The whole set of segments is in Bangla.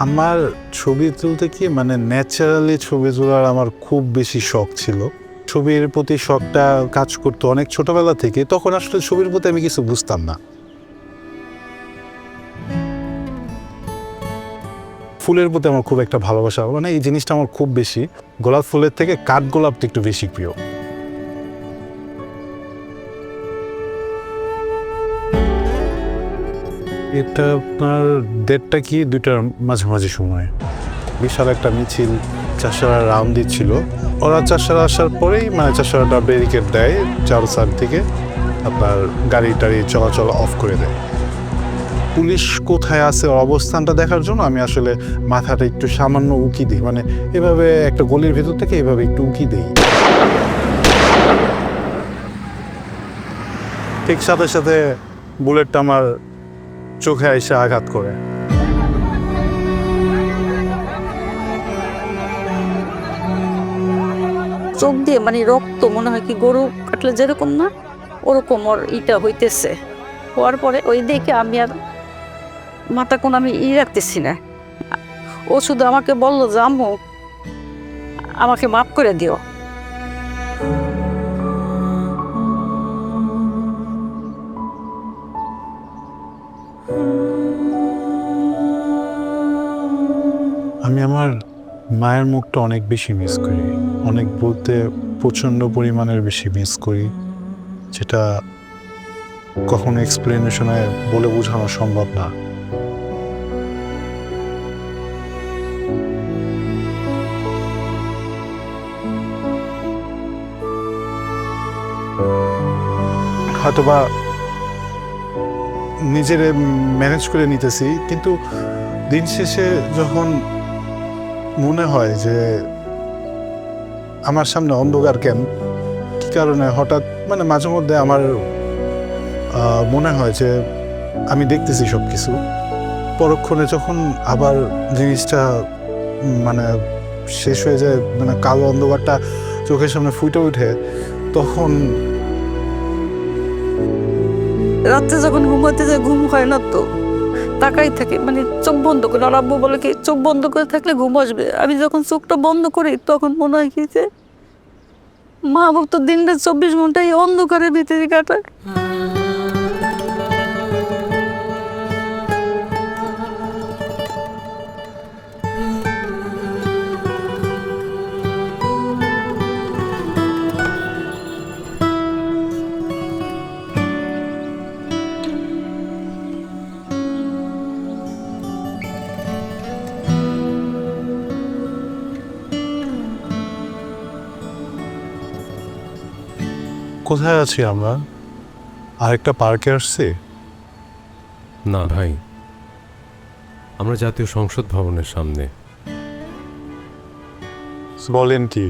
আমার ছবি তুলতে কি মানে ন্যাচারালি ছবি তোলার আমার খুব বেশি শখ ছিল। ছবির প্রতি শখটা কাজ করতো অনেক ছোটবেলা থেকে। তখন আসলে ছবির প্রতি আমি কিছু বুঝতাম না। ফুলের প্রতি আমার খুব একটা ভালোবাসা, মানে এই জিনিসটা আমার খুব বেশি। গোলাপ ফুলের থেকে কাঠগোলাপটা একটু বেশি প্রিয়। এটা আপনার ডেটটা কি 2টার মাঝামাঝি সময় বিশাল একটা মিছিল চাষারা রাউন্ড দিচ্ছিল। ওরা চাষারা আসার পরেই মানে চাষারাটা ব্যারিকেড দেয় চার সাইড থেকে, আপনার গাড়ি টাড়ি চলাচল অফ করে দেয়। পুলিশ কোথায় আছে ওর অবস্থানটা দেখার জন্য আমি আসলে মাথাটা একটু সামান্য উকি দিই, মানে এভাবে একটা গলির ভেতর থেকে এভাবে একটু উকি দিই। ঠিক সাথে সাথে বুলেটটা আমার চোখে এসে আঘাত করে। চোখ দিয়ে মানে রক্ত, মনে হয় কি গরু কাটলে যেরকম না ওরকম ওর ইটা হইতেছে। হওয়ার পরে ওই দেখে আমি আর মাথা কোন আমি রাখতেছি না। ও শুধু আমাকে বললো যে আম্মু আমাকে মাফ করে দিও। আমি আমার মায়ের মুখটা অনেক বেশি মিস করি, অনেক বলতে প্রচণ্ড পরিমাণের বেশি মিস করি, যেটা কখনো এক্সপ্লেনেশনে বলে বোঝানো সম্ভব না। হয়তোবা নিজের ম্যানেজ করে নিতেছি, কিন্তু দিন শেষে যখন মনে হয় যে আমার সামনে অন্ধকার কেন, কী কারণে হঠাৎ মানে মাঝে মধ্যে আমার মনে হয় যে আমি দেখতেছি সব কিছু, পরক্ষণে যখন আবার জিনিসটা মানে শেষ হয়ে যায়, মানে কালো অন্ধকারটা চোখের সামনে ফুটে ওঠে, তখন রাত্রে যখন ঘুমাতে যায় ঘুম হয় না, তো তাকাই থাকে, মানে চোখ বন্ধ করে। আর আব্বু বলে কি চোখ বন্ধ করে থাকলে ঘুম আসবে। আমি যখন চোখটা বন্ধ করি তখন মনে হয় কি যে মা বাবা তো দিনটা 24 ঘন্টা এই অন্ধকারের ভিতরে কাটায়। কোথায় আছি আমরা? আরেকটা পার্কে আসছি? না ভাই, আমরা জাতীয় সংসদ ভবনের সামনে। বলেন কি?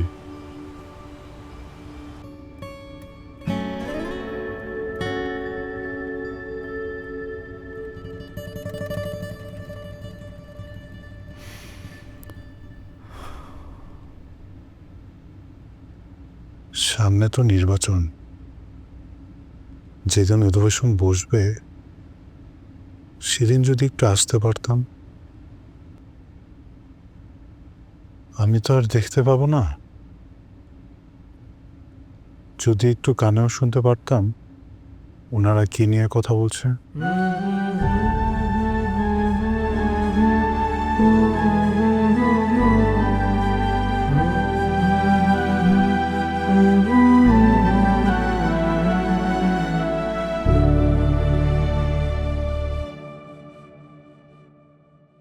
সামনে তো নির্বাচন, যেদিন অধিবেশন বসবে সেদিন যদি একটু আসতে পারতাম। আমি তো আর দেখতে পাবো না, যদি একটু কানেও শুনতে পারতাম ওনারা কি নিয়ে কথা বলছে।